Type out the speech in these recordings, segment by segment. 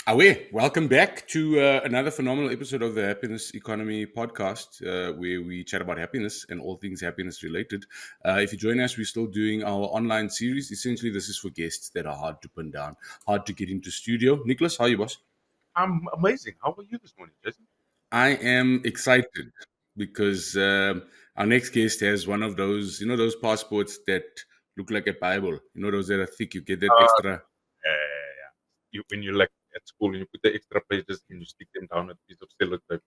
Away, welcome back to another phenomenal episode of the Happiness Economy podcast, where we chat about happiness and all things happiness related. If you join us, we're still doing our online series. Essentially, this is for guests that are hard to pin down, hard to get into studio. Nicholas, how are you, boss? I'm amazing. How are you this morning, Jason? I am excited because our next guest has one of those, those passports that look like a Bible. You know, those that are thick. You get that Uh, extra. yeah. When you like at school and you put the extra pages and you stick them down with a piece of sellotape, and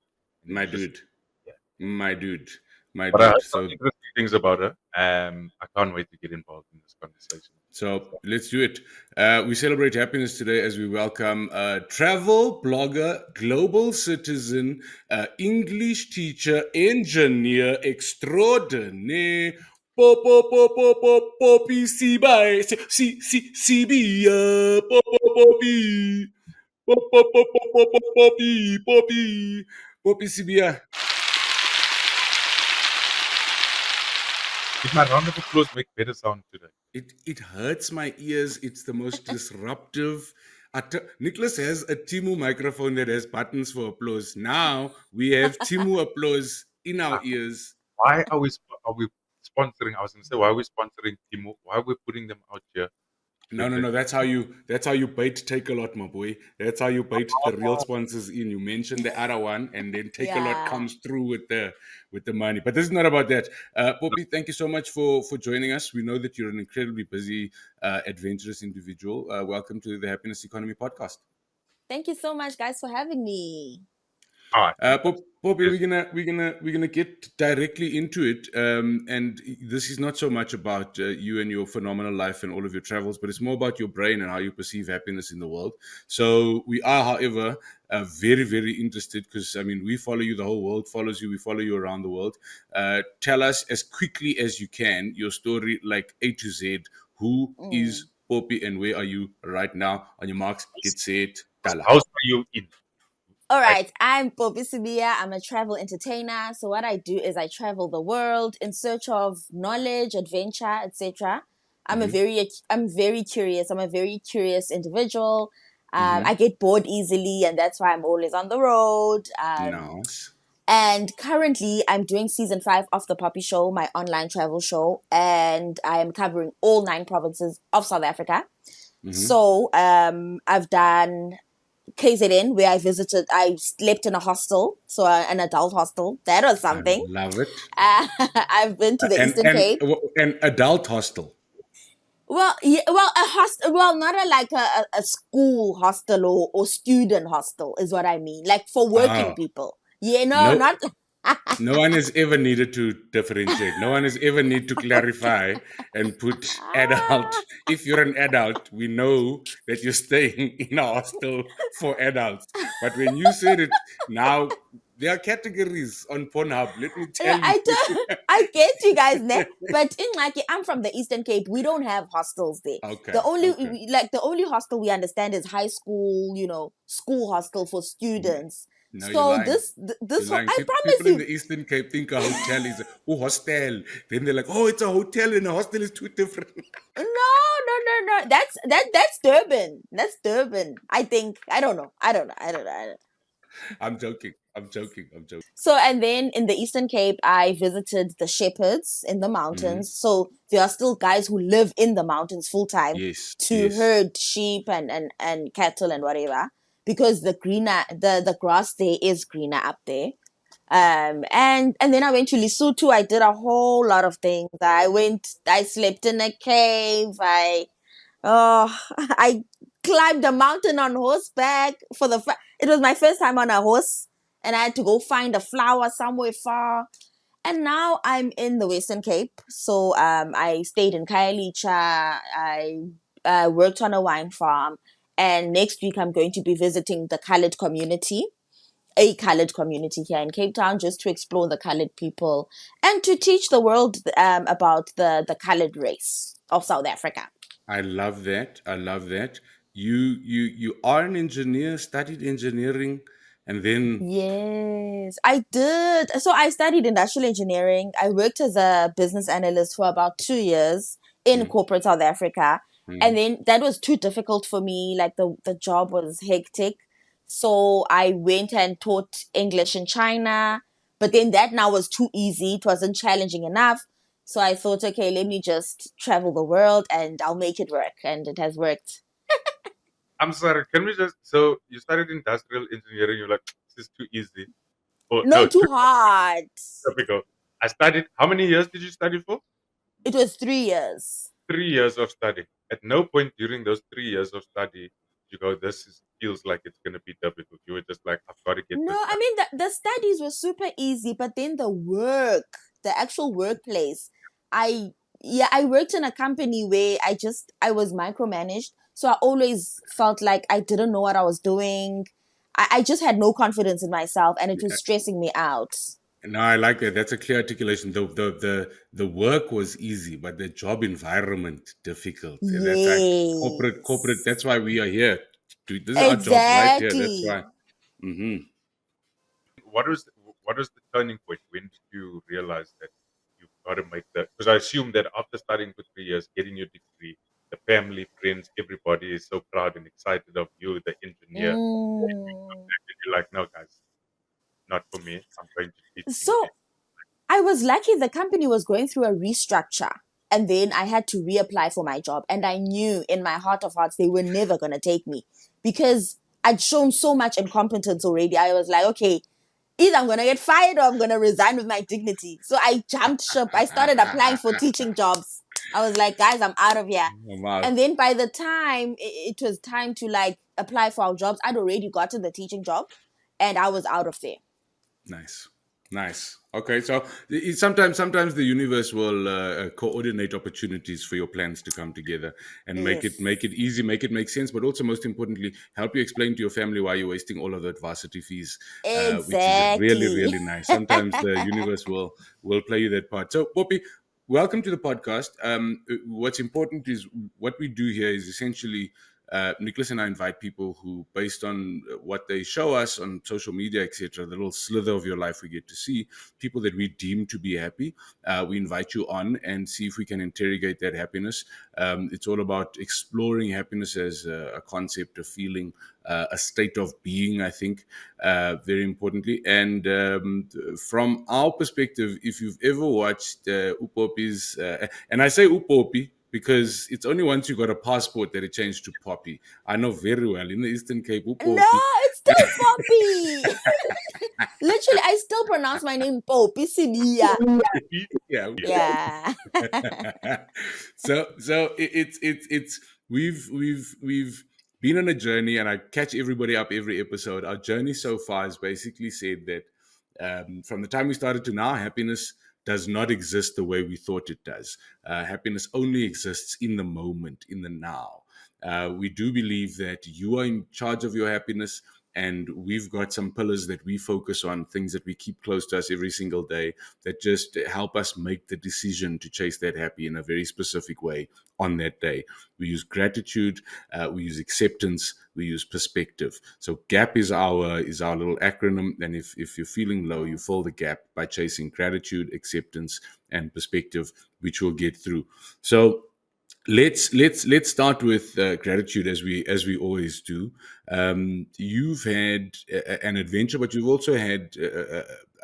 then My you just dude, yeah. my dude, my But I dude. heard some So interesting things about her. I can't wait to get involved in this conversation. So let's do it. We celebrate happiness today as we welcome travel blogger, global citizen, English teacher, engineer extraordinaire, Popi Sibiya, Sibiya, Popi, Popi Sibiya. Did my round of applause make better sound today? It hurts my ears. It's the most disruptive. Nicholas has a Timu microphone that has buttons for applause. Now we have Timu applause in our Ah, ears. why are we sponsoring? I was going to say, why are we sponsoring Timo? Why are we putting them out here? No, no, no. That's how you bait take a lot, my boy. That's how you bait the real Oh, sponsors in. You mention the other one, and then take a lot Yeah. comes through with the money. But this is not about that. Poppy, thank you so much for joining us. We know that you're an incredibly busy, adventurous individual. Welcome to the Happiness Economy podcast. Thank you so much, guys, for having me. thank Poppy, you. we're gonna get directly into it, and this is not so much about you and your phenomenal life and all of your travels, but it's more about your brain and how you perceive happiness in the world. So we are, however, very very interested because I mean we follow you, the whole world follows you, we follow you around the world. Tell us as quickly as you can your story, like A to Z. Who is Mm. Poppy and where are you right now? On your marks, get set, What tala. house are you in? All Right. right, I'm Popi Sibiya. I'm a travel entertainer. So what I do is I travel the world in search of knowledge, adventure, etc. Mm-hmm. I'm very curious. I'm a very curious individual. I Mm-hmm. get bored easily, and that's why I'm always on the road. Nice. And currently, I'm doing season 5 of the Poppy Show, my online travel show, and I am covering all 9 provinces of South Africa. Mm-hmm. So I've done KZN, where I slept in a hostel, so an adult hostel. That was I something. love it. I've been to the And Eastern and Cape. an adult hostel. Well, yeah, well, a hostel, well, not a school hostel or student hostel is what I mean. Like for working Ah, people. Yeah, no, no, not. no one has ever needed to differentiate. No one has ever need to clarify and put adult. If you're an adult, we know that you're staying in a hostel for adults. But when you said it, now there are categories on Pornhub. Let me Yeah, tell you. I get you guys there, but in like I'm from the Eastern Cape. We don't have hostels there. Okay, okay. The only hostel we understand is high school, school hostel for students. No, you're So lying. You're this lying. I promise People in you, the Eastern Cape think a hotel is a hostel. Then they're like, oh, it's a hotel and a hostel is two different. no. That's Durban. That's Durban. I think I don't know. I'm joking. I'm joking. I'm joking. So, and then in the Eastern Cape, I visited the shepherds in the Hmm. mountains. So there are still guys who live in the mountains full time Yes, to yes. herd sheep and cattle and whatever, because the grass there is greener up there. And then I went to Lesotho. I did a whole lot of things. I slept in a cave. I climbed a mountain on horseback it was my first time on a horse, and I had to go find a flower somewhere far. And now I'm in the Western Cape. So I stayed in Khayelitsha. I worked on a wine farm, and next week I'm going to be visiting a colored community here in Cape Town, just to explore the colored people and to teach the world about the colored race of South Africa. I love that. I love that. You are an engineer, studied engineering, and then Yes, I did. So I studied industrial engineering. I worked as a business analyst for about 2 years in mm, corporate South Africa. And mm, then that was too difficult for me. Like the job was hectic. So I went and taught English in China, but then that now was too easy. It wasn't challenging enough. So I thought, okay, let me just travel the world and I'll make it work. And it has worked. I'm sorry. Can we just? So you started industrial engineering. You're like, this is too easy. Oh No, no, too too hard. difficult. I studied. How many years did you study for? It was 3 years. 3 years of study. At no point during those 3 years of study, you go, feels like it's going to be difficult. You were just like, I've got to get No, this I done. mean, the studies were super easy, but then the work, the actual workplace, I, yeah, I worked in a company where I was micromanaged. So I always felt like I didn't know what I was doing. I just had no confidence in myself and it was stressing me out. No, I like that. That's a clear articulation. The work was easy, but the job environment difficult. And that's like corporate. Yes. That's why we are here. This is our job right here. That's Exactly. why. Hmm. What was the turning point? When did you realize that you've got to make that? Because I assume that after studying for 3 years, getting your degree, the family, friends, everybody is so proud and excited of you, the engineer. Mm. And you're like, no, guys, not for me. I'm going to teach English. So I was lucky the company was going through a restructure. And then I had to reapply for my job. And I knew in my heart of hearts they were never going to take me because I'd shown so much incompetence already. I was like, okay, either I'm going to get fired or I'm going to resign with my dignity. So I jumped ship. I started applying for teaching jobs. I was like, guys, I'm out of here. I'm out. And then by the time it was time to like apply for our jobs, I'd already gotten the teaching job and I was out of there. Nice. Nice. Okay, so sometimes the universe will coordinate opportunities for your plans to come together and make Yes. it easy, make it make sense, but also most importantly, help you explain to your family why you're wasting all of that varsity fees, which is Exactly. really nice. Sometimes the universe will play you that part. So, Poppy, welcome to the podcast. What's important is what we do here is essentially Nicholas and I invite people who, based on what they show us on social media, etc., the little slither of your life we get to see, people that we deem to be happy, we invite you on and see if we can interrogate that happiness. It's all about exploring happiness as a concept, a feeling, a state of being, I think, very importantly. And from our perspective, if you've ever watched Upopi's, and I say Upopi because it's only once you got a passport that it changed to Poppy. I know very well in the Eastern Cape, No, Upopi. it's still Poppy. Literally, I still pronounce my name Popi Sibiya. Yeah. Yeah. So it's we've been on a journey, and I catch everybody up every episode. Our journey so far has basically said that from the time we started to now, happiness does not exist the way we thought it does. Happiness only exists in the moment, in the now. We do believe that you are in charge of your happiness, and we've got some pillars that we focus on, things that we keep close to us every single day that just help us make the decision to chase that happy in a very specific way on that day. We use gratitude, we use acceptance, we use perspective. So GAP is our little acronym, and if you're feeling low, you fill the gap by chasing gratitude, acceptance, and perspective, which we'll get through. So let's start with gratitude as we always do. You've had an adventure, but you've also had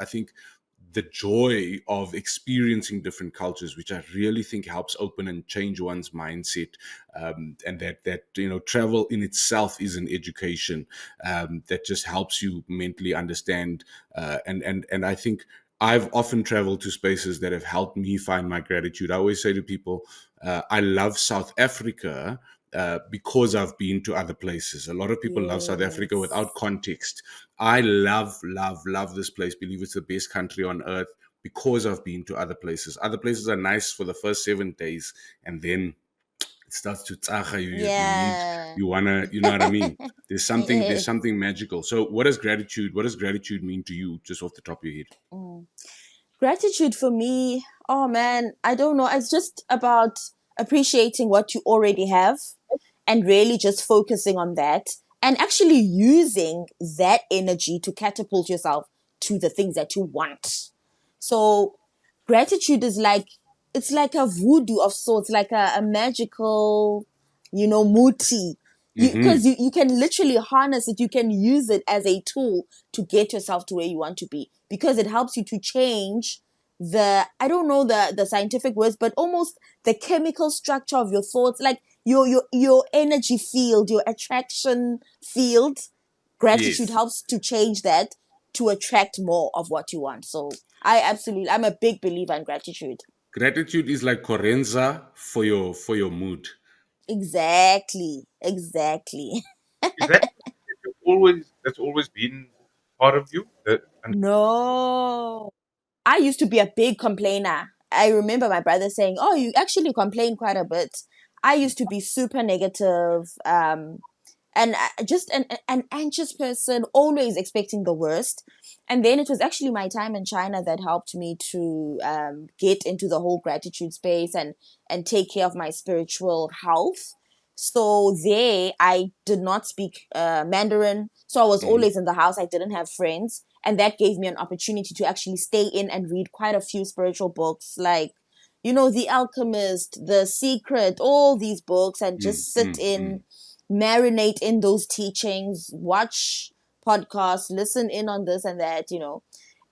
I think the joy of experiencing different cultures, which I really think helps open and change one's mindset. And that travel in itself is an education that just helps you mentally understand. And I think I've often traveled to spaces that have helped me find my gratitude. I always say to people, I love South Africa because I've been to other places. A lot of people love South Africa without Yes. context. I love this place. Believe it's the best country on earth because I've been to other places. Other places are nice for the first 7 days, and then it starts to tsaga. Yeah. You wanna, you know what I mean? There's Yes. something magical. So what does gratitude mean to you, just off the top of your head? Mm. Gratitude for me, oh man, I don't know. It's just about appreciating what you already have and really just focusing on that and actually using that energy to catapult yourself to the things that you want. So gratitude is like it's like a voodoo of sorts, like a magical, muti Because Mm-hmm. you can literally harness it, you can use it as a tool to get yourself to where you want to be, because it helps you to change the, I don't know the scientific words, but almost the chemical structure of your thoughts, like your energy field, your attraction field. Gratitude Yes. helps to change that, to attract more of what you want. So I'm a big believer in gratitude. Gratitude is like Corenza for your mood. Exactly. Is that that's always been part of you? And No, I used to be a big complainer. I remember my brother saying, "Oh, you actually complain quite a bit." I used to be super negative. And just an anxious person, always expecting the worst. And then it was actually my time in China that helped me to get into the whole gratitude space and take care of my spiritual health. So there, I did not speak Mandarin, so I was Mhm. always in the house. I didn't have friends, and that gave me an opportunity to actually stay in and read quite a few spiritual books, like The Alchemist, The Secret, all these books, and Mm, just sit mm, in, mm. marinate in those teachings, watch podcasts, listen in on this and that,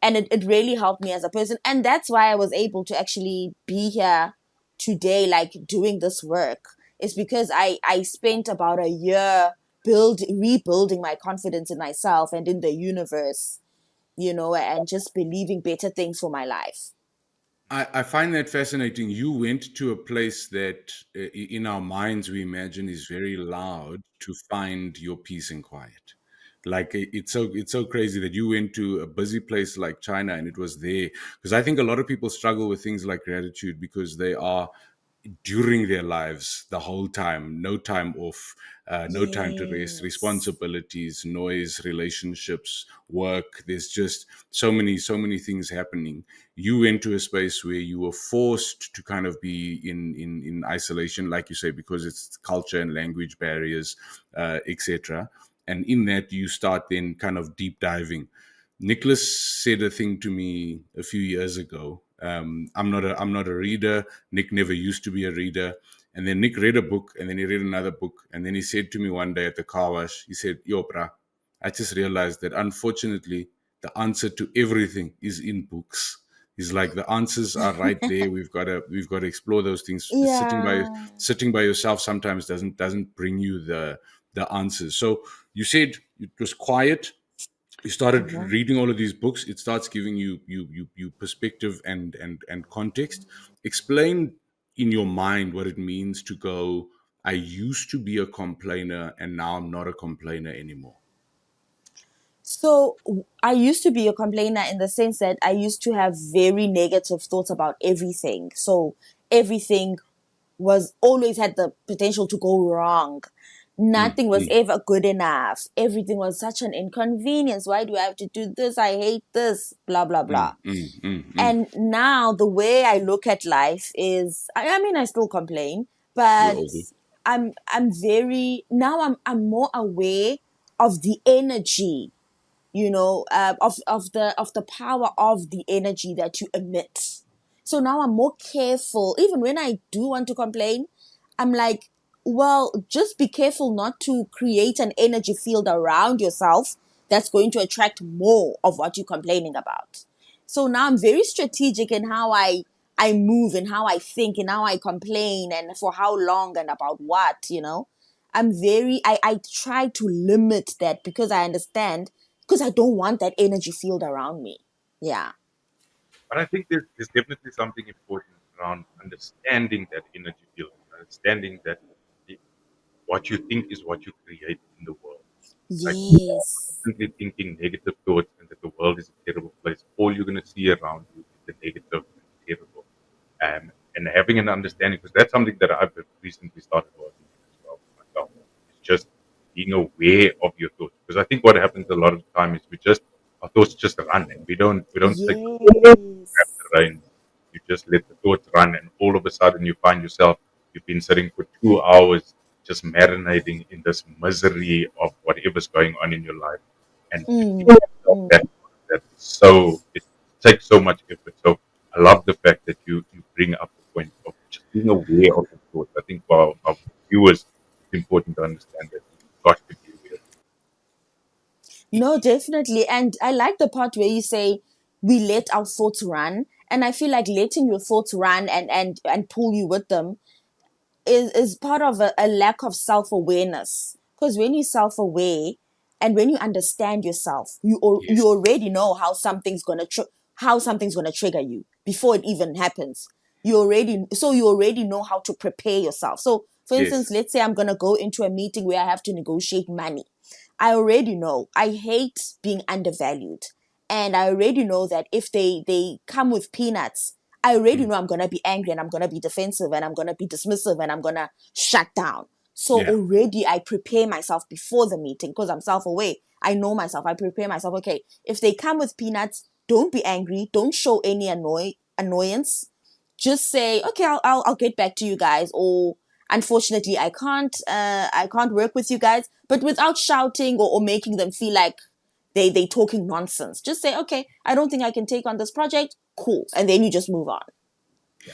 and it really helped me as a person. And that's why I was able to actually be here today, like doing this work. It's because I spent about a year rebuilding my confidence in myself and in the universe, and just believing better things for my life. I find that fascinating. You went to a place that, in our minds, we imagine is very loud to find your peace and quiet. Like it's so crazy that you went to a busy place like China and it was there. Because I think a lot of people struggle with things like gratitude because they are during their lives the whole time, no time off, no time to rest, Yes. responsibilities, noise, relationships, work. There's just so many things happening. You went to a space where you were forced to kind of be in isolation, like you say, because it's culture and language barriers, etc. And in that, you start then kind of deep diving. Nicholas said a thing to me a few years ago. I'm not a reader. Nick never used to be a reader. And then Nick read a book, and then he read another book, and then he said to me one day at the car wash, he said, "Yo, brah, I just realized that unfortunately the answer to everything is in books." He's like, the answers are right there. We've got to explore those things. Yeah. Sitting by yourself sometimes doesn't bring you the answers. So you said it was quiet. You started Mhm. reading all of these books. It starts giving you perspective and context. Explain in your mind what it means to go, I used to be a complainer and now I'm not a complainer anymore. So I used to be a complainer in the sense that I used to have very negative thoughts about everything. So everything was always had the potential to go wrong. Mm, Nothing was mm, ever good enough. Everything was such an inconvenience. Why do I have to do this? I hate this. Blah blah mm, blah. mm, mm, mm. And now the way I look at life is, I mean, I still complain, We but all do. I'm very now I'm more aware of the energy, of the power of the energy that you emit. So now I'm more careful. Even when I do want to complain, I'm like, well, just be careful not to create an energy field around yourself that's going to attract more of what you're complaining about. So now I'm very strategic in how I move and how I think and how I complain and for how long and about what. I try to limit that because I understand, because I don't want that energy field around me. Yeah. but I think there's definitely something important around understanding that energy field, understanding that the, what you think is what you create in the world. Like Yes. constantly thinking negative thoughts and that the world is a terrible place. All you're going to see around you is the negative and the terrible. And having an understanding, because that's something that I've recently started working on as well for myself. It's just being aware of your thoughts. Because I think what happens a lot of the time is our thoughts just run and we don't take grab Yes. the reins. You just let the thoughts run, and all of a sudden you find yourself you've been sitting for 2 hours just marinating in this misery of whatever's going on in your life, and to keep Mm, yourself mm. that is so it takes so much effort. So I love the fact that you bring up the point of just being aware of the thoughts. I think for our viewers, it's important to understand that. got to be real. No, definitely. And I like the part where you say we let our thoughts run. And I feel like letting your thoughts run and pull you with them is part of a lack of self-awareness. Because when you're self-aware and when you understand yourself, you Yes, already know how something's gonna trigger you before it even happens. You already know how to prepare yourself. So for Yes. instance, let's say I'm gonna go into a meeting where I have to negotiate money. I already know I hate being undervalued. And I already know that if they come with peanuts, I already Mm. know I'm gonna be angry and I'm gonna be defensive and I'm gonna be dismissive and I'm gonna shut down. So Yeah. already I prepare myself before the meeting because I'm self-aware. I know myself. I prepare myself. Okay, if they come with peanuts, don't be angry. Don't show any annoyance. Just say, okay, I'll get back to you guys. Or unfortunately, I can't work with you guys, but without shouting or making them feel like they talking nonsense. Just say, okay, I don't think I can take on this project. Cool, and then you just move on. yeah.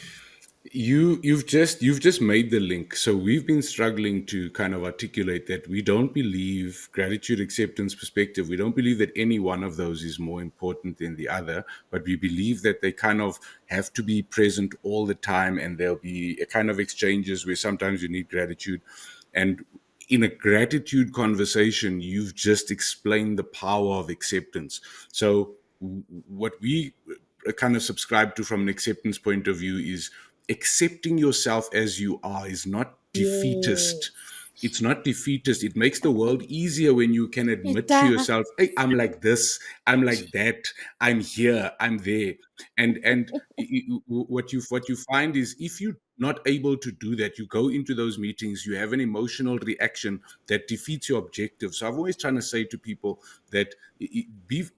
You've just made the link. So we've been struggling to kind of articulate that we don't believe gratitude, acceptance, perspective. We don't believe that any one of those is more important than the other, but we believe that they kind of have to be present all the time, and there'll be a kind of exchanges where sometimes you need gratitude, and in a gratitude conversation, you've just explained the power of acceptance. So what we kind of subscribe to from an acceptance point of view is accepting yourself as you are is not defeatist. Yes, It's not defeatist. It makes the world easier when you can it admit to does. yourself, hey, I'm like this, I'm like that, I'm here, I'm there. And what you find is, if you're not able to do that, you go into those meetings, you have an emotional reaction that defeats your objective. So I've always trying to say to people that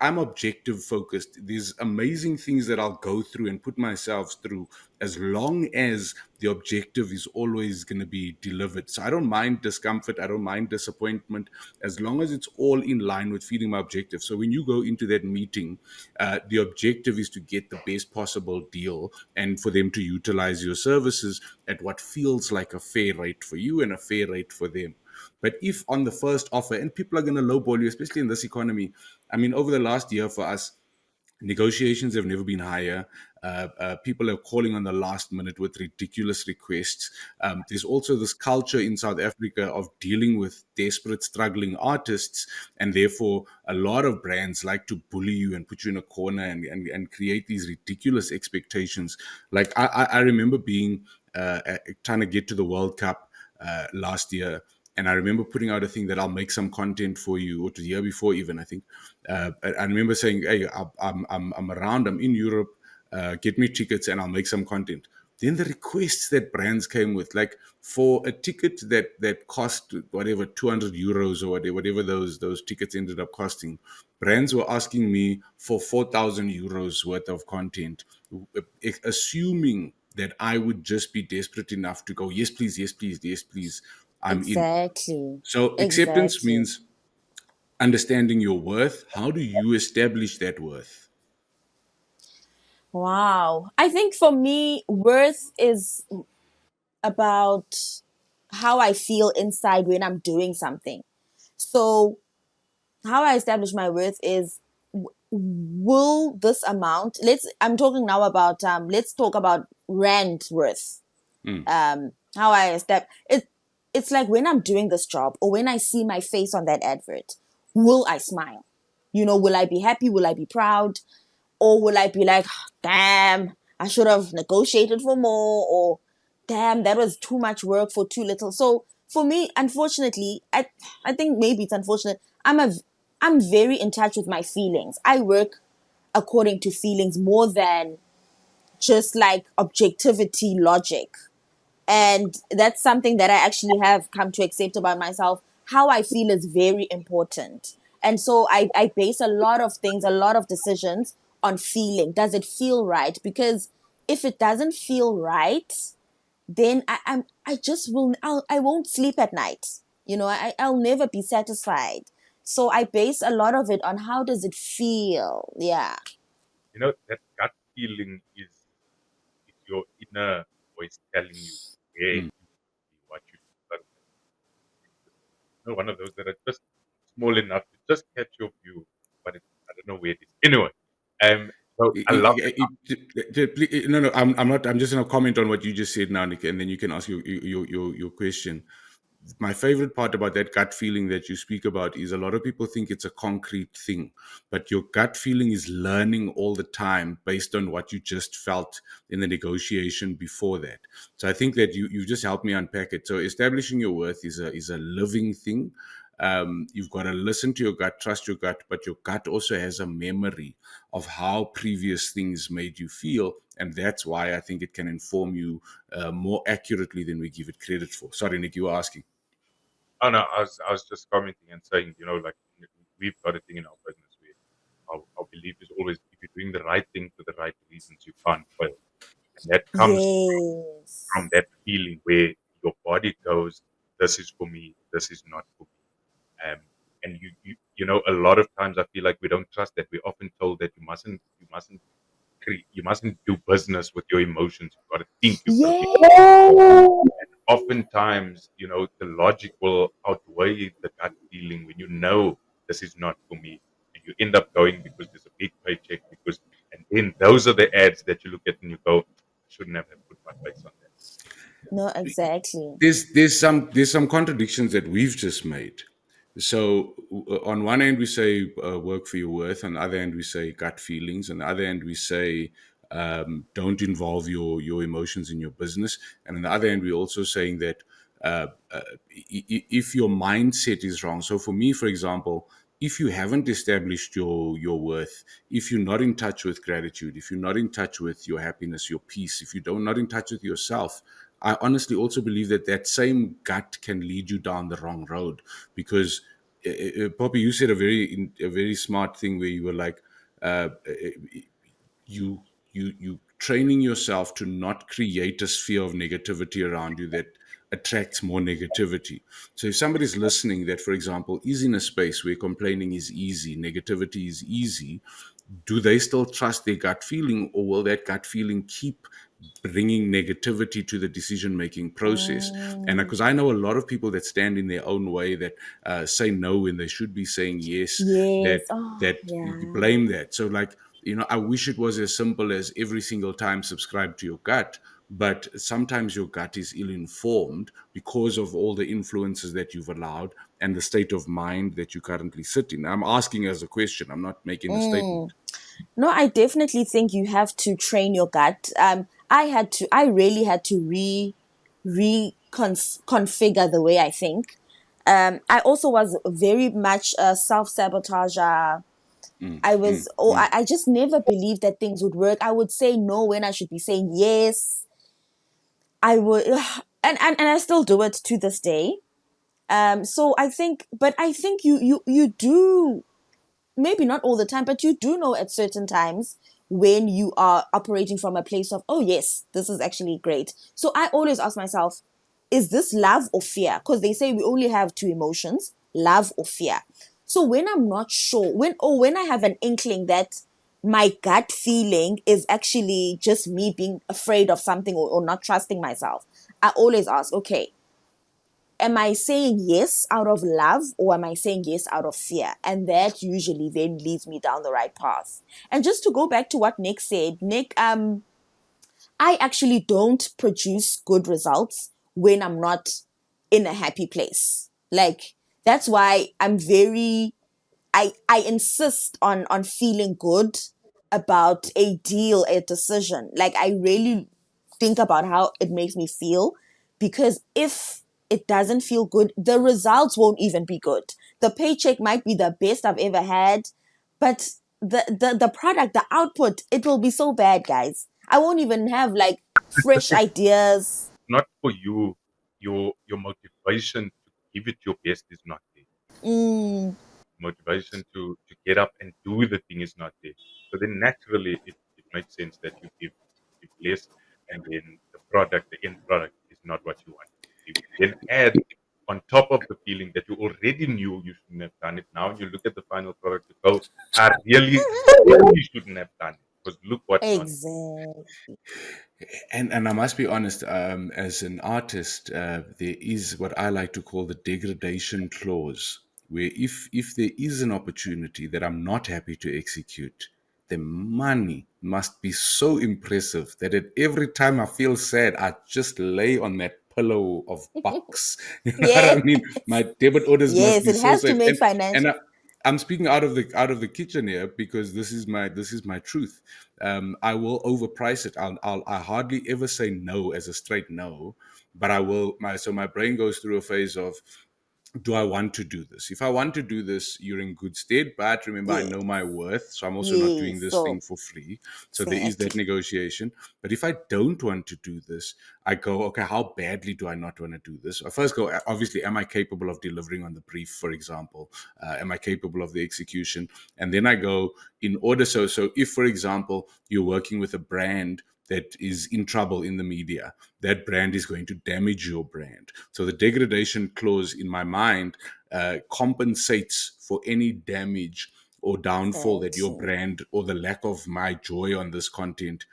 I'm objective focused. There's amazing things that I'll go through and put myself through, as long as the objective is always going to be delivered. So I don't mind discomfort, I don't mind disappointment, as long as it's all in line with feeding my objective. So when you go into that meeting, the objective is to get the best possible deal and for them to utilize your services at what feels like a fair rate for you and a fair rate for them. But if on the first offer, and people are going to lowball you, especially in this economy, I mean, over the last year for us, negotiations have never been higher. People are calling on the last minute with ridiculous requests. There's also this culture in South Africa of dealing with desperate, struggling artists, and therefore a lot of brands like to bully you and put you in a corner and create these ridiculous expectations. Like I remember being trying to get to the World Cup last year. And I remember putting out a thing that I'll make some content for you, or the year before even, I think. I remember saying, "Hey, I'm around. I'm in Europe. Get me tickets, and I'll make some content." Then the requests that brands came with, like for a ticket that cost whatever 200 euros or whatever those tickets ended up costing, brands were asking me for 4,000 euros worth of content, assuming that I would just be desperate enough to go, yes, please, yes, please, yes, please, I'm in. Exactly. So acceptance Exactly. means understanding your worth. How do you establish that worth? Wow. I think for me, worth is about how I feel inside when I'm doing something. So, how I establish my worth is, will this amount, I'm talking now about, let's talk about rand worth. Mm. How I step it's like when I'm doing this job or when I see my face on that advert, will I smile? Will I be happy? Will I be proud? Or will I be like, damn, I should have negotiated for more, or damn, that was too much work for too little. So for me, unfortunately, I think maybe it's unfortunate. I'm very in touch with my feelings. I work according to feelings more than just like objectivity logic. And that's something that I actually have come to accept about myself. How I feel is very important. And so I base a lot of things, a lot of decisions on feeling. Does it feel right? Because if it doesn't feel right, then I just I won't sleep at night. I'll never be satisfied. So I base a lot of it on how does it feel. Yeah. That gut feeling is your inner voice telling you where Mm. you should be, what you should focus. one of those that are just small enough to just catch your view, but I don't know where it is. Anyway, so I love it. No, no, I'm not. I'm just going to comment on what you just said now, Nick, and then you can ask your question. My favorite part about that gut feeling that you speak about is a lot of people think it's a concrete thing, but your gut feeling is learning all the time based on what you just felt in the negotiation before that. So I think that you just helped me unpack it. So establishing your worth is a living thing. You've got to listen to your gut, trust your gut, but your gut also has a memory of how previous things made you feel, and that's why I think it can inform you more accurately than we give it credit for. Sorry, Nick, you were asking. Oh no, I was just commenting and saying, like we've got a thing in our business where our belief is always if you're doing the right thing for the right reasons, you can't fail, and that comes from Yes. that feeling where your body goes, "This is for me. This is not for me." And a lot of times I feel like we don't trust that. We're often told that you mustn't do business with your emotions. You've got to think. You've got to be. Yes. Oftentimes, the logic will outweigh the gut feeling when this is not for me, and you end up going because there's a big paycheck. And then those are the ads that you look at and you go, I shouldn't have put my face on that. No, exactly. There's some contradictions that we've just made. So on one end we say work for your worth, on the other end we say gut feelings, on the other end we say don't involve your emotions in your business, and on the other end we're also saying that if your mindset is wrong. So for me, for example, if you haven't established your worth, if you're not in touch with gratitude, if you're not in touch with your happiness, your peace, if you don't not in touch with yourself, I honestly also believe that that same gut can lead you down the wrong road. Because Poppy, you said a very smart thing where you were like, you you training yourself to not create a sphere of negativity around you that attracts more negativity. So if somebody's listening that, for example, is in a space where complaining is easy, negativity is easy, do they still trust their gut feeling, or will that gut feeling keep bringing negativity to the decision making process? And Mm, because I know a lot of people that stand in their own way, that say no when they should be saying yes, yes. that Oh, that you yeah. blame that. So like, I wish it was as simple as every single time subscribe to your gut, but sometimes your gut is ill informed because of all the influences that you've allowed and the state of mind that you currently sit in. I'm asking as a question, I'm not making a statement. Mm. No, I definitely think you have to train your gut. I really had to configure the way I think. I also was very much a self-sabotager. Mm, I mm, was, oh, mm. I just never believed that things would work. I would say no when I should be saying yes. I would, and I still do it to this day. So I think you do, maybe not all the time, but you do know at certain times when you are operating from a place of, oh, yes, this is actually great. So I always ask myself, is this love or fear? Because they say we only have two emotions, love or fear. So when I'm not sure, when I have an inkling that my gut feeling is actually just me being afraid of something, or not trusting myself, I always ask, okay, am I saying yes out of love, or am I saying yes out of fear? And that usually then leads me down the right path. And just to go back to what Nick said, Nick, I actually don't produce good results when I'm not in a happy place. Like, that's why I insist on feeling good about a deal, a decision. Like, I really think about how it makes me feel, because if it doesn't feel good, the results won't even be good. The paycheck might be the best I've ever had, but the product, the output, it will be so bad, guys. I won't even have like fresh ideas. Not for you, your motivation to give it your best is not there. Mm, Motivation to get up and do the thing is not there. So then naturally it makes sense that you give less, and then the end product is not what you want. You then add on top of the feeling that you already knew you shouldn't have done it. Now you look at the final product, you go, I really, really shouldn't have done it. Because look what's not. Exactly. And I must be honest, as an artist, there is what I like to call the degradation clause, where if there is an opportunity that I'm not happy to execute, the money must be so impressive that at every time I feel sad, I just lay on that pillow of bucks. You know what I Yeah. mean? My debit orders must Yes, be it so has to safe. make And financial. I'm speaking out of the kitchen here because this is my truth. I will overprice it. I hardly ever say no as a straight no, but I will. My brain goes through a phase of, do I want to do this? If I want to do this, you're in good stead. But remember, I Yes. know my worth, so I'm also not doing Yes. this So thing for free. So there is that exactly. negotiation. But if I don't want to do this, I go, okay, how badly do I not want to do this? I first go, obviously, am I capable of delivering on the brief, for example? Am I capable of the execution? And then I go, in order, so if, for example, you're working with a brand that is in trouble in the media, that brand is going to damage your brand. So the degradation clause in my mind compensates for any damage or downfall that your Exactly. brand or the lack of my joy on this content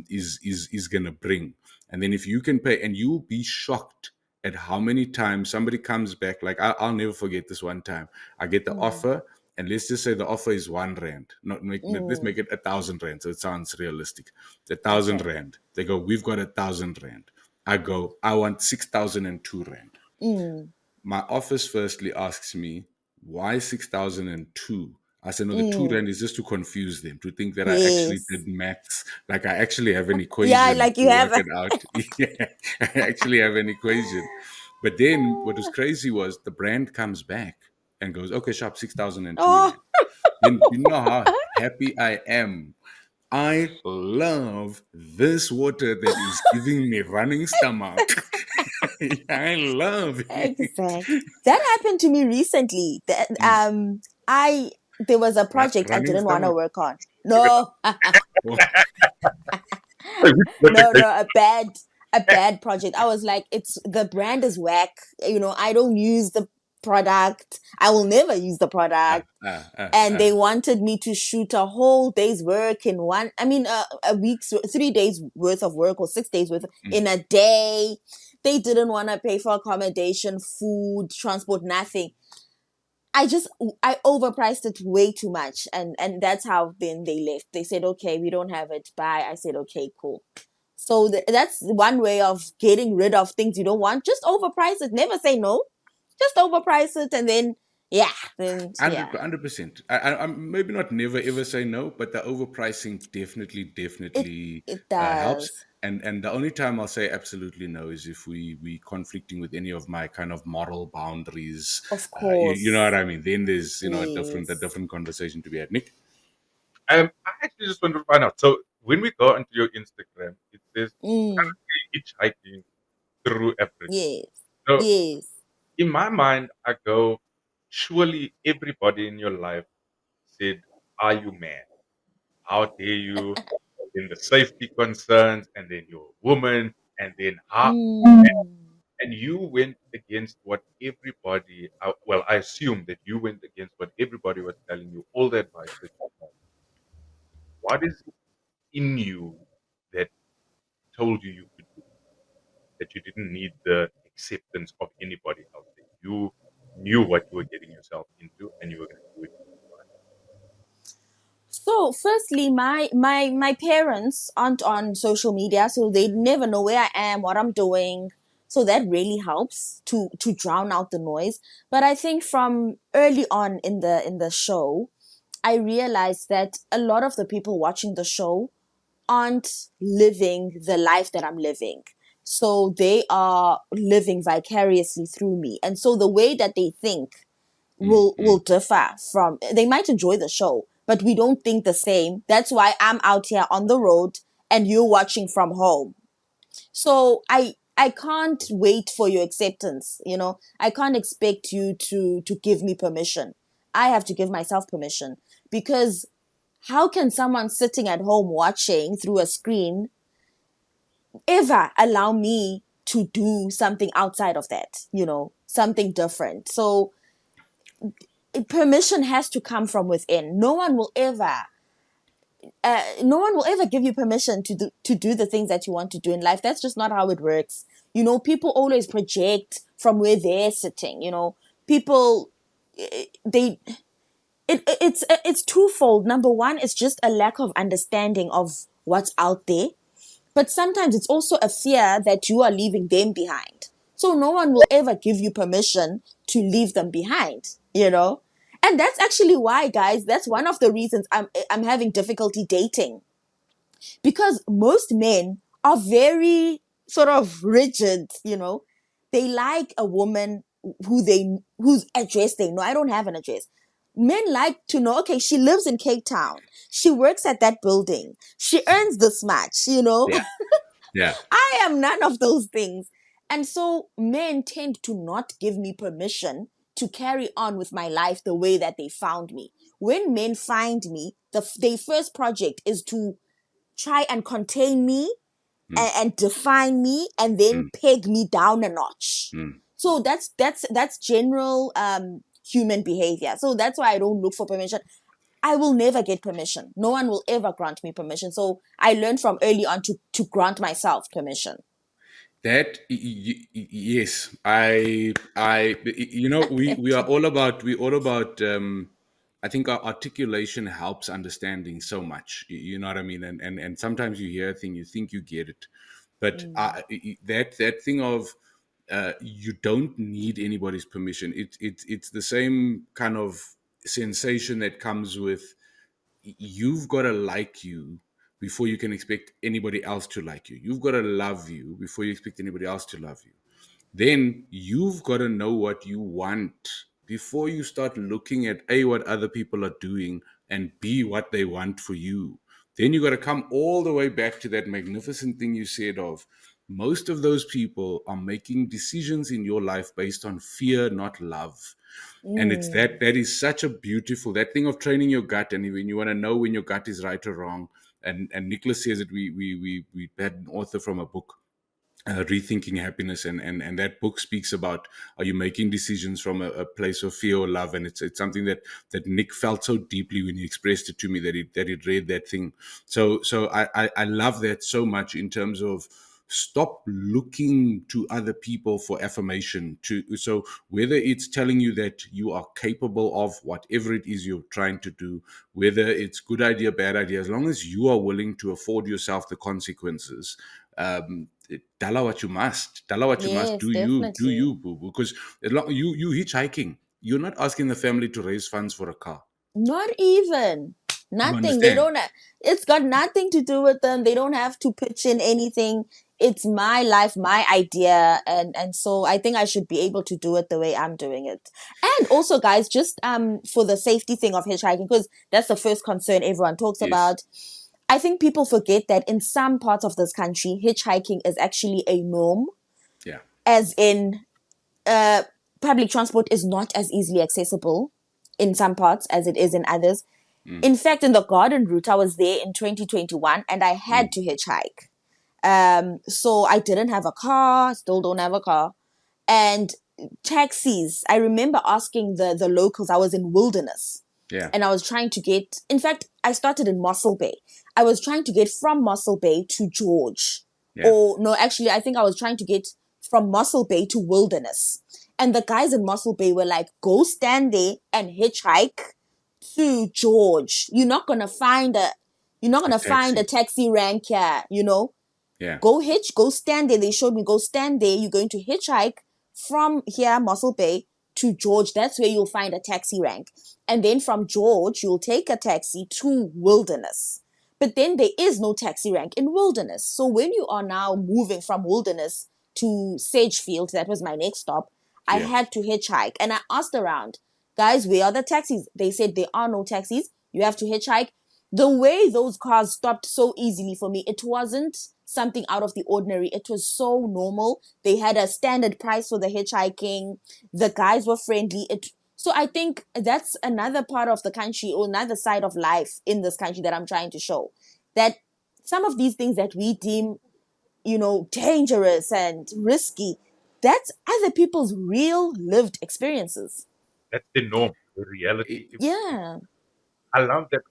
is going to bring. And then if you can pay, and you'll be shocked at how many times somebody comes back. Like I'll never forget this one time. I get the Mm, offer, and let's just say the offer is 1 rand. Let's mm, make it 1,000 rand, so it sounds realistic. The thousand okay. rand. They go, we've got 1,000 rand. I go, I want 6,002 rand. Mm, My office firstly asks me, why 6,002? I said, no, the two mm. rand is just to confuse them, to think that I actually Yes. did maths. Like I actually have an Yeah, equation like you to have. work it out. Yeah, I actually have an equation. But then what was crazy was the brand comes back and goes, okay, sharp, 6,002 Oh, rand. Then you know how happy I am. I love this water that is giving me running stomach. I love it. exact. That happened to me recently. That Mm. I there was a project I Running didn't want to stomach. work on. Even No, Oh, like, which water no, no, a bad project. I was like, it's the brand is whack. I don't use the product. I will never use the ah, product. ah, ah, And ah. they wanted me to shoot a whole day's work in one. I mean, a week's 3 days worth of work or 6 days worth Mm. in a day. They didn't want to pay for accommodation, food, transport, nothing. I overpriced it way too much, and that's how then they left. They said, okay, we don't have it. Bye. I said, okay, cool. So that's one way of getting rid of things you don't want. Just overprice it. Never say no. Just overprice it, and then yeah. 100%. I'm maybe not never ever say no, but the overpricing It definitely it helps. does. And the only time I'll say absolutely no is if we conflicting with any of my kind of moral boundaries. Of You know what course. I mean? Then there's a Yes. different conversation to be had. Nick. I actually just want to find out. So when we go into your Instagram, it says Mm, currently hitchhiking through Africa. yes. So Yes. in my mind, I go, surely everybody in your life said, "Are you mad? How dare you?" Then the safety concerns, and then you're a woman, and then how? Mm. And you went against what everybody. Well, I assume that you went against what everybody was telling you, all the advice that you had. What is in you that told you could do that you didn't need the acceptance of anybody else? That you knew what you were getting yourself into, and you were going to do it. So, firstly, my parents aren't on social media, so they never know where I am, what I'm doing. So that really helps to drown out the noise. But I think from early on in the show, I realized that a lot of the people watching the show aren't living the life that I'm living. So they are living vicariously through me. And so the way that they think Mm, will mm. differ from, they might enjoy the show, but we don't think the same. That's why I'm out here on the road and you're watching from home. So I can't wait for your acceptance, I can't expect you to give me permission. I have to give myself permission, because how can someone sitting at home watching through a screen ever allow me to do something outside of that, something different? So permission has to come from within. No one will ever no one will ever give you permission to do the things that you want to do in life. That's just not how it works. People always project from where they're sitting. People they it's twofold. Number one, it's just a lack of understanding of what's out there, but sometimes it's also a fear that you are leaving them behind. So no one will ever give you permission to leave them behind. And that's actually why, guys, that's one of the reasons I'm having difficulty dating, because most men are very sort of rigid. They like a woman whose address they know. I don't have an address. Men like to know, okay, she lives in Cape Town. She works at that building. She earns this much. Yeah. Yeah. I am none of those things. And so men tend to not give me permission to carry on with my life the way that they found me. When men find me, their first project is to try and contain me Mm, and define me and then mm, peg me down a notch. mm. So that's general human behavior. So that's why I don't look for permission. I will never get permission. No one will ever grant me permission. So I learned from early on to grant myself permission. Yes, we are all about I think our articulation helps understanding so much. You know what I mean? And sometimes you hear a thing, you think you get it, but Mm. that thing of you don't need anybody's permission. It's the same kind of sensation that comes with you've got to like you before you can expect anybody else to like you. You've got to love you before you expect anybody else to love you. Then you've got to know what you want before you start looking at A, what other people are doing, and B, what they want for you. Then you got to come all the way back to that magnificent thing you said of most of those people are making decisions in your life based on fear, not love. And it's Mm. that is such a beautiful that thing of training your gut, and when you want to know when your gut is right or wrong. And Nicholas says that we had an author from a book, rethinking happiness, and that book speaks about, are you making decisions from a place of fear or love? And it's something that Nick felt so deeply when he expressed it to me, that he'd read that thing. So I love that so much, in terms of stop looking to other people for affirmation. So whether it's telling you that you are capable of whatever it is you're trying to do, whether it's good idea, bad idea, as long as you are willing to afford yourself the consequences, tell her what you must. Tell her what you must. Yes, Do definitely. you, boo? Because as long you hitchhiking, you're not asking the family to raise funds for a car. Not even. You Nothing. They understand? don't it's got nothing to do with them. They don't have to pitch in anything. It's my life, my idea, and so I think I should be able to do it the way I'm doing it. And also, guys, just for the safety thing of hitchhiking, because that's the first concern everyone talks Yes. about. I think people forget that in some parts of this country, hitchhiking is actually a norm, Yeah. as in uh, public transport is not as easily accessible in some parts as it is in others. Mm, In fact, in the garden route, I was there in 2021 and I had mm, to hitchhike. So I didn't have a car, still don't have a car. And taxis, I remember asking the locals. I was in Wilderness yeah. and I was trying to get, in fact, I started in Mossel Bay. I was trying to get from Mossel Bay to George. Yeah. Or no, actually, I think I was trying to get from Mossel Bay to Wilderness. And the guys in Mossel Bay were like, go stand there and hitchhike to George. You're not A gonna find a taxi. taxi rank here. Yeah. Go stand there. They showed me, go stand there. You're going to hitchhike from here, Mossel Bay, to George. That's where you'll find a taxi rank. And then from George, you'll take a taxi to Wilderness. But then there is no taxi rank in Wilderness. So when you are now moving from Wilderness to Sagefield, that was my next stop, I Yeah. had to hitchhike. And I asked around, guys, where are the taxis? They said there are no taxis. You have to hitchhike. The way those cars stopped so easily for me, it wasn't something out of the ordinary. It was so normal. They had a standard price for the hitchhiking. The guys were friendly. So I think that's another part of the country, or another side of life in this country, that I'm trying to show. That some of these things that we deem, dangerous and risky, that's other people's real lived experiences. That's the norm, the reality. I- Yeah. I love that.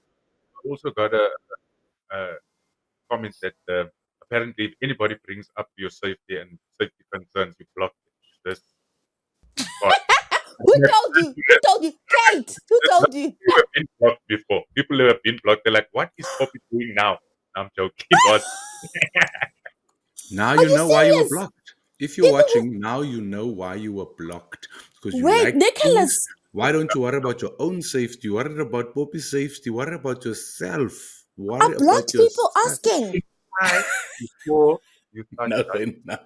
also got a comment that apparently if anybody brings up your safety and safety concerns, you block them. Is this part? Who told you? Who told you? Kate, who told you? People have been blocked before. People who have been blocked, they're like, what is Poppy doing now? I'm joking, but Now Are you you know why you were serious? blocked. If you're People who watching, now you know why you were blocked. Because you wait, like food. Nicholas, Why don't you worry about your own safety? Worry about Poppy's safety. Worry about yourself. I Worry about blocked people yourself. asking. why before you start No, judging. they're not.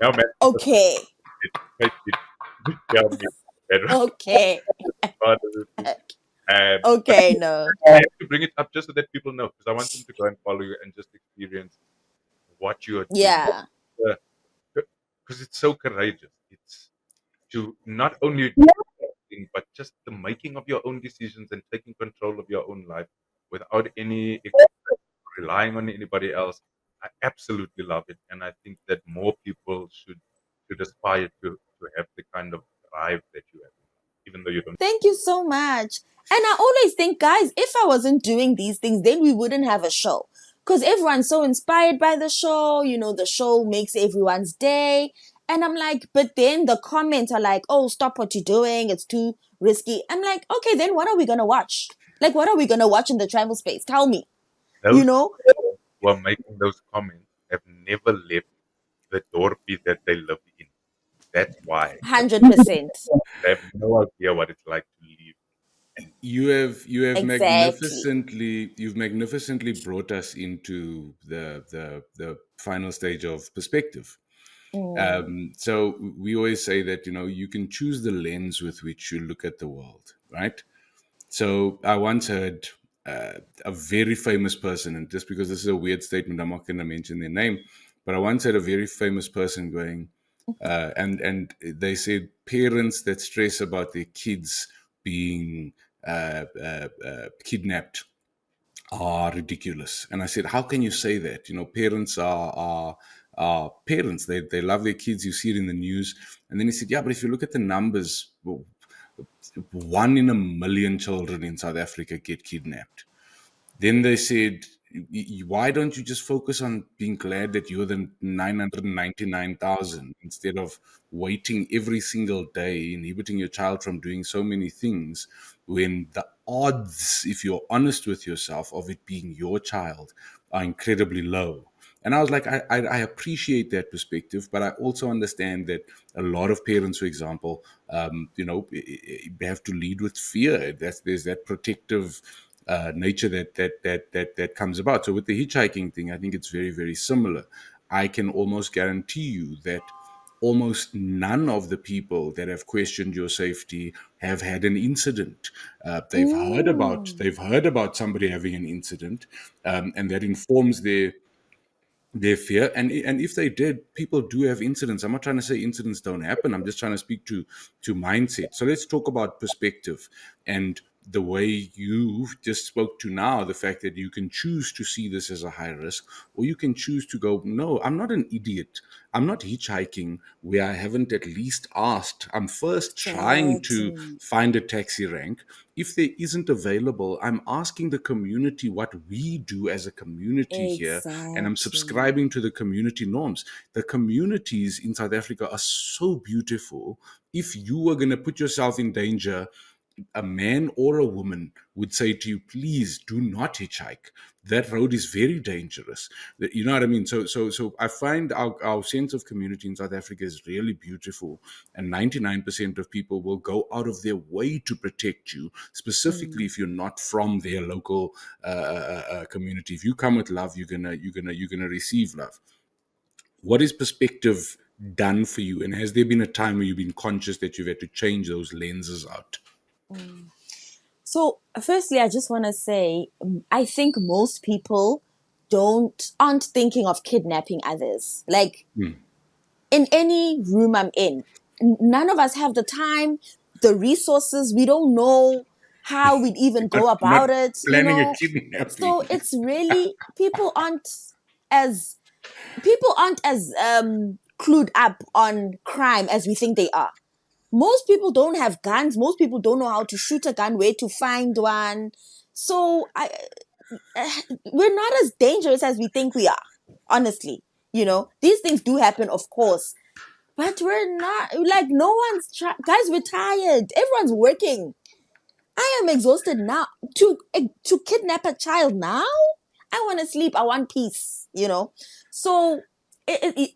Now, man, Okay, make it tell me that okay, um, but okay, no. I have to bring it up just so that people know because I want them to go and follow you and just experience what you are doing. Yeah. Because it's so courageous. It's to not only do something, but just the making of your own decisions and taking control of your own life without any relying on anybody else. I absolutely love it, and I think that more people should aspire to have the kind of drive that you have, even though you don't. Thank you so much. And I always think, guys, if I wasn't doing these things, then we wouldn't have a show. Because everyone's so inspired by the show. You know, the show makes everyone's day. And I'm like, but then the comments are like, oh, stop what you're doing. It's too risky. I'm like, okay, then what are we going to watch? Like, what are we going to watch in the travel space? Tell me, you Those know? people who are making those comments have never left the dorpy that they live in. That's why 100%. they have no idea what it's like to live. And You have Exactly. magnificently brought us into the final stage of perspective. Mm. So we always say that you can choose the lens with which you look at the world, right? So I once heard a very famous person, and just because this is a weird statement, I'm not going to mention their name, but I once heard a very famous person going, and they said parents that stress about their kids being kidnapped are ridiculous. And I said, how can you say that? Parents are parents. They love their kids. You see it in the news. And then he said, yeah, but if you look at the numbers, well, 1 in a million children in South Africa get kidnapped. Then they said, why don't you just focus on being glad that you're the 999,000 instead of waiting every single day, inhibiting your child from doing so many things when the odds, if you're honest with yourself, of it being your child are incredibly low. And I was like, I appreciate that perspective, but I also understand that a lot of parents, for example, have to lead with fear. There's that protective nature that comes about. So with the hitchhiking thing, I think it's very, very similar. I can almost guarantee you that almost none of the people that have questioned your safety have had an incident. Mm. They've heard about somebody having an incident, and that informs their fear. And if they did, people do have incidents. I'm not trying to say incidents don't happen. I'm just trying to speak to mindset. So let's talk about perspective and the way you just spoke to now, the fact that you can choose to see this as a high risk, or you can choose to go, no, I'm not an idiot. I'm not hitchhiking where I haven't at least asked. I'm first trying to Exactly. find a taxi rank. If there isn't available, I'm asking the community what we do as a community here, and I'm Exactly. subscribing to the community norms. The communities in South Africa are so beautiful. If you were going to put yourself in danger, a man or a woman would say to you, please do not hitchhike. That road is very dangerous. You know what I mean? So I find our sense of community in South Africa is really beautiful. And 99% of people will go out of their way to protect you, specifically Mm. if you're not from their local community. If you come with love, you're gonna receive love. What is perspective done for you? And has there been a time where you've been conscious that you've had to change those lenses out? Mm. So, firstly, I just want to say, I think most people aren't thinking of kidnapping others. Like Hmm. in any room I'm in, none of us have the time, the resources. We don't know how we'd even go Not about it, you planning a know. So kidnapping. it's really as people aren't as clued up on crime as we think they are. Most people don't have guns. Most people don't know how to shoot a gun, where to find one. So we're not as dangerous as we think we are, honestly. These things do happen, of course, but we're not, like, no one's guys, we're tired, everyone's working. I am exhausted now. To kidnap a child now, I want to sleep, I want peace. So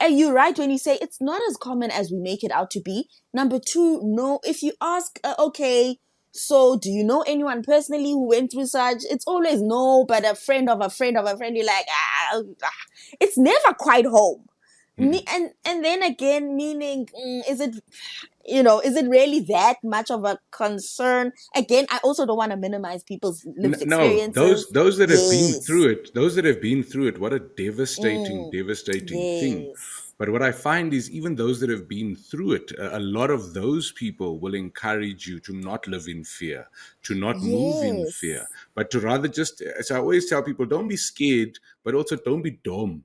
you're right when you say it's not as common as we make it out to be. Number two, no, if you ask, okay, so do you know anyone personally who went through such, it's always no, but a friend of a friend of a friend. You're like, it's never quite home. Mm. And then again, meaning, is it really that much of a concern? Again, I also don't want to minimize people's lived No, those experiences. those that have been Yes. through it, those that have been through it, what a devastating, Mm, devastating thing. yes. But what I find is even those that have been through it, a lot of those people will encourage you to not live in fear, to not move in fear, Yes. but to rather just, as I always tell people, don't be scared, but also don't be dumb.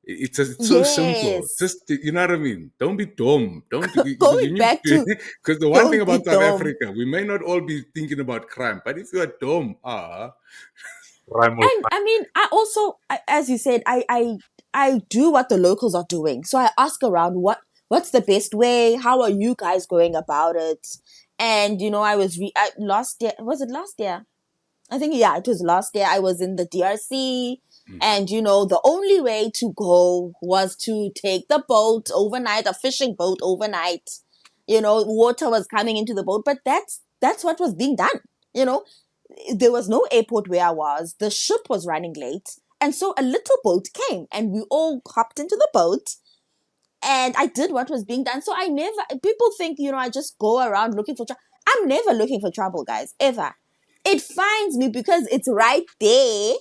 It's so simple. Yes. Just, you know what I mean? Don't be dumb. Don't, because you Going need back to because the one thing don't be about South dumb. Africa, we may not all be thinking about crime, but if you are dumb, Crime will And find I mean, I also, as you said, I do what the locals are doing. So I ask around, what's the best way? How are you guys going about it? And last year, was it last year? I think, yeah, it was last year. I was in the DRC, and the only way to go was to take the boat overnight, a fishing boat overnight. Water was coming into the boat, but that's what was being done. You know, there was no airport where I was. The ship was running late, and so a little boat came, and we all hopped into the boat. And I did what was being done. So I never. People think I just go around looking for trouble. I'm never looking for trouble, guys, ever. It finds me because it's right there,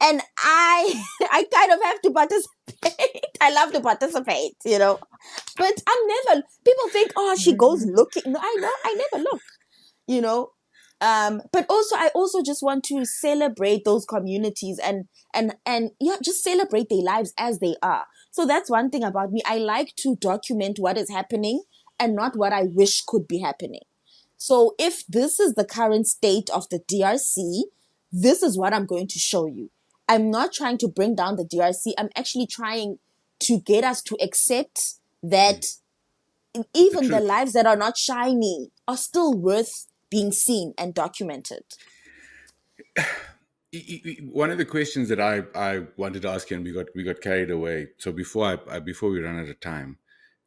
and I I kind of have to participate. I love to participate. But I'm never. People think, oh, she goes looking. No, I never look. you know but also, I also just want to celebrate those communities, and yeah, just celebrate their lives as they are. So that's one thing about me. I like to document what is happening and not what I wish could be happening. So if this is the current state of the DRC, this is what I'm going to show you. I'm not trying to bring down the DRC. I'm actually trying to get us to accept that the even the truth. lives that are not shiny are still worth being seen and documented. One of the questions that I wanted to ask you, and we got carried away. So before we run out of time,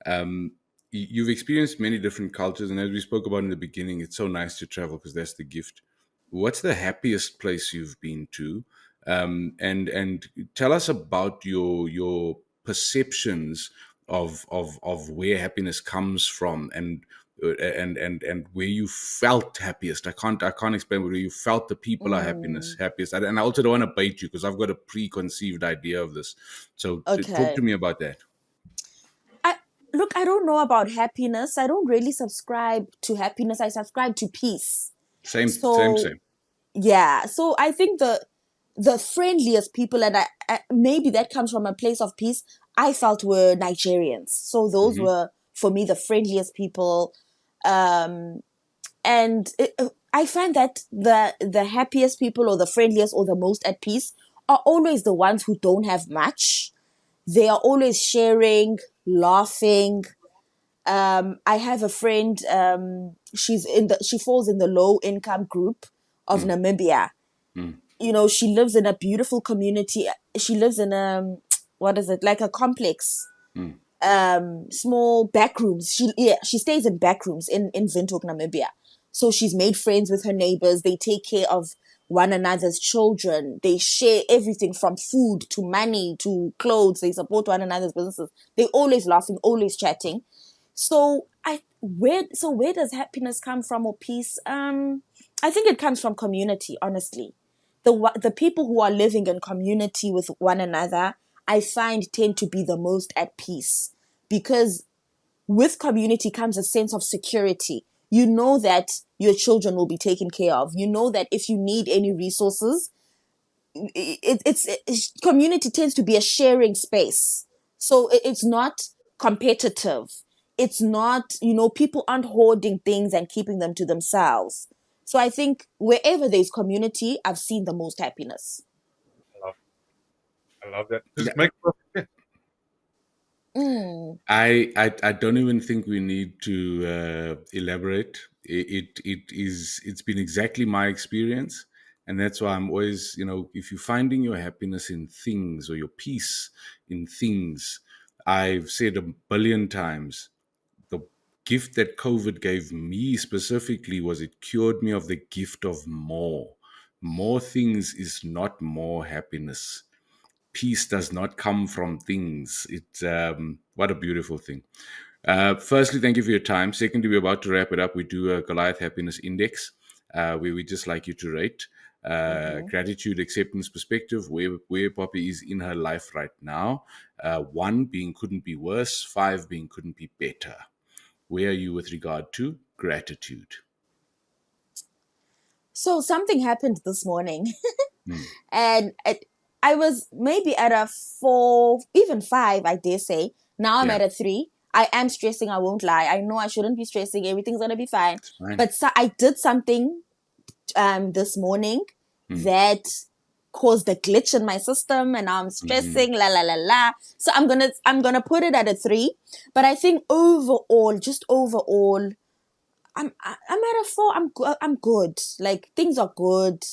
um, you've experienced many different cultures, and as we spoke about in the beginning, it's so nice to travel because that's the gift. What's the happiest place you've been to? And tell us about your perceptions of where happiness comes from, and where you felt happiest. I can't explain, but where you felt the people are Mm, happiest. And I also don't want to bait you because I've got a preconceived idea of this. So talk to okay. me about that. I Look, I don't know about happiness. I don't really subscribe to happiness. I subscribe to peace. Same, same, So same. yeah, so I think the friendliest people, and maybe that comes from a place of peace, I felt were Nigerians. So those Hmm. were, for me, the friendliest people. Um, and I find that the happiest people, or the friendliest, or the most at peace, are always the ones who don't have much. They are always sharing, laughing. I have a friend. She falls in the low income group of Mm, Namibia. mm, She lives in a beautiful community. She lives in what is it, like a complex, mm, small back rooms. She stays in back rooms in Windhoek, Namibia. So she's made friends with her neighbors. They take care of one another's children. They share everything from food to money to clothes. They support one another's businesses. They're always laughing, always chatting. So where does happiness come from, or peace? I think it comes from community, honestly. The people who are living in community with one another, I find, tend to be the most at peace, because with community comes a sense of security. You know that your children will be taken care of. You know that if you need any resources, community tends to be a sharing space. So it's not competitive. It's not, people aren't hoarding things and keeping them to themselves. So I think wherever there's community, I've seen the most happiness. I love, I love that because Yeah, it makes perfect sense. Mm, I don't even think we need to elaborate. It's been exactly my experience, and that's why I'm always, if you're finding your happiness in things or your peace in things, I've said a billion times, the gift that COVID gave me specifically was it cured me of the gift of more. More things is not more happiness. Peace does not come from things. It's what a beautiful thing. Firstly, thank you for your time. Secondly, we're about to wrap it up. We do a Goliath Happiness Index, where we just like you to rate mhm. gratitude, acceptance, perspective, where Poppy is in her life right now. One being couldn't be worse, five being couldn't be better. Where are you with regard to gratitude? So something happened this morning, Hmm. and I was maybe at a 4, even 5, I dare say. Now I'm Yeah, at a 3. I am stressing, I won't lie. I know I shouldn't be stressing. Everything's going to be fine. it's fine. But so I did something this morning Hmm. that caused a glitch in my system, and now I'm Hmm. stressing, la la la la. So I'm gonna put it at a 3. But I think overall, just overall, I'm at a 4. I'm good. Like things are good,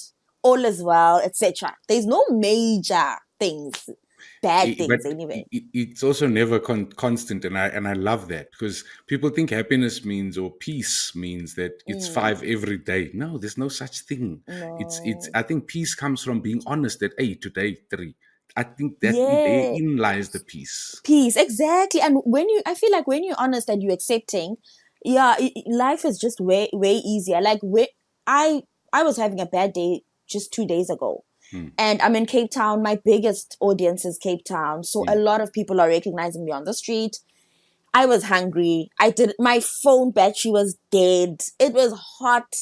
all is well, etc. There's no major things, bad But things anyway. it's also never constant, and I love that, because people think happiness means, or peace means, that it's five Mm, every day. No, there's no such thing. It's no. I think peace comes from being honest that, hey, today three. I think that Yeah. therein lies the peace. Peace, exactly. And I feel like when you're honest and you're accepting, yeah, life is just way easier. Like I was having a bad day just 2 days ago, Hmm. and I'm in Cape Town. My biggest audience is Cape Town, so a Hmm. lot of people are recognizing me on the street. I was hungry. I did My phone battery was dead. It was hot.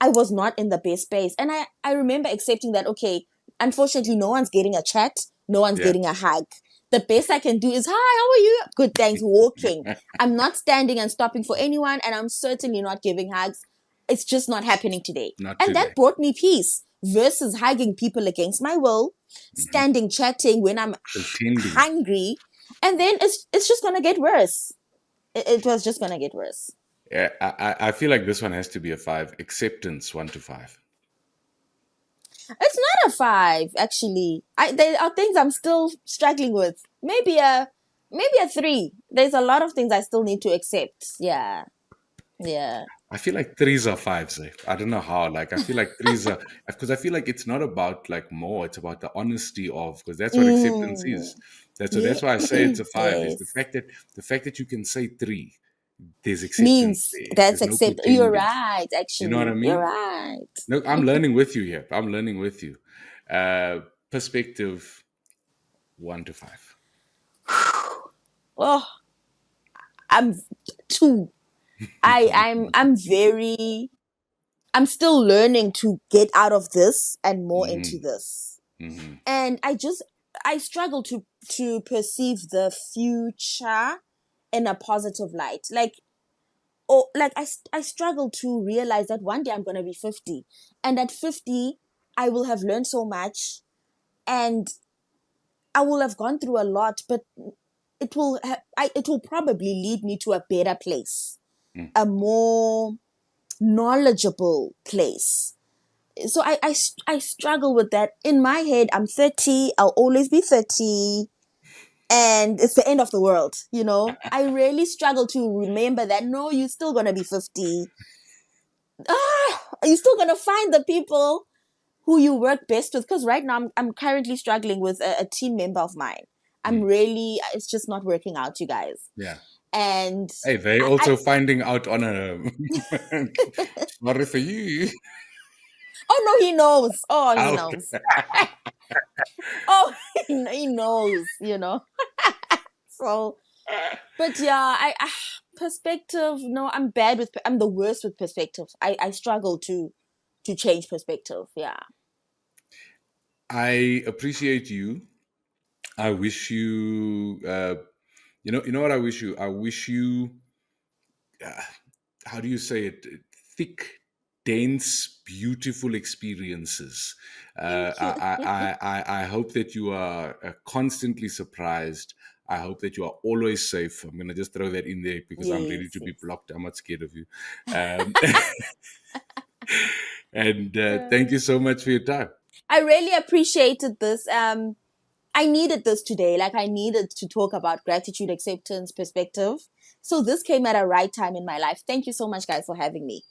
I was not in the best space. And I remember accepting that, okay, unfortunately no one's getting a chat, no one's Yeah. getting a hug. The best I can do is, hi, how are you? Good, thanks, walking. I'm not standing and stopping for anyone, and I'm certainly not giving hugs. It's just not happening today. Not And today. that brought me peace versus hugging people against my will, Hmm. standing chatting when I'm Pretending. hungry, and then it's just gonna get worse. It was just gonna get worse. Yeah, I feel like this one has to be a five. Acceptance, 1 to 5. It's not a 5, actually. There are things I'm still struggling with. Maybe a 3. There's a lot of things I still need to accept. Yeah, yeah. I feel like threes are fives. I don't know how. Like, I feel like threes are, because I feel like it's not about like more. It's about the honesty of, because that's what acceptance Mm, is. That's yeah. why I say it's a five. Is Yes. the fact that you can say three. There's acceptance Means there. that's There's no accept. You're pretending. right. You know what I Actually, you're mean? right. No, I'm learning with you here. I'm learning with you. Perspective, 1 to 5. Oh, I'm 2. I'm very. I'm still learning to get out of this and more into Hmm. this. Hmm. And I struggle to perceive the future in a positive light. Like I struggle to realize that one day I'm going to be 50, and at 50 I will have learned so much, and I will have gone through a lot, but it will probably lead me to a better place, a more knowledgeable place. So I struggle with that. In my head, I'm 30, I'll always be 30, and it's the end of the world, I really struggle to remember that, no, you're still gonna be 50. You're still gonna find the people who you work best with, because right now I'm currently struggling with a team member of mine. It's just not working out, you guys. Yeah. And Hey, they I also finding out on a. Sorry for you. oh no, he knows. Oh, he Out. knows. Oh, he knows, so. But yeah, I perspective. No, I'm the worst with perspective. I struggle to change perspective. Yeah. I appreciate you. I wish you. You know what I wish you. I wish you. Uh, how do you say it? Thick. dense, beautiful experiences. Thank you. I hope that you are constantly surprised. I hope that you are always safe. I'm going to just throw that in there because I'm ready Yes, to be yes. blocked. I'm not scared of you. Um, and thank Uh, you so much for your time. I really appreciated this. I needed this today. Like I needed to talk about gratitude, acceptance, perspective. So this came at a right time in my life. Thank you so much, guys, for having me.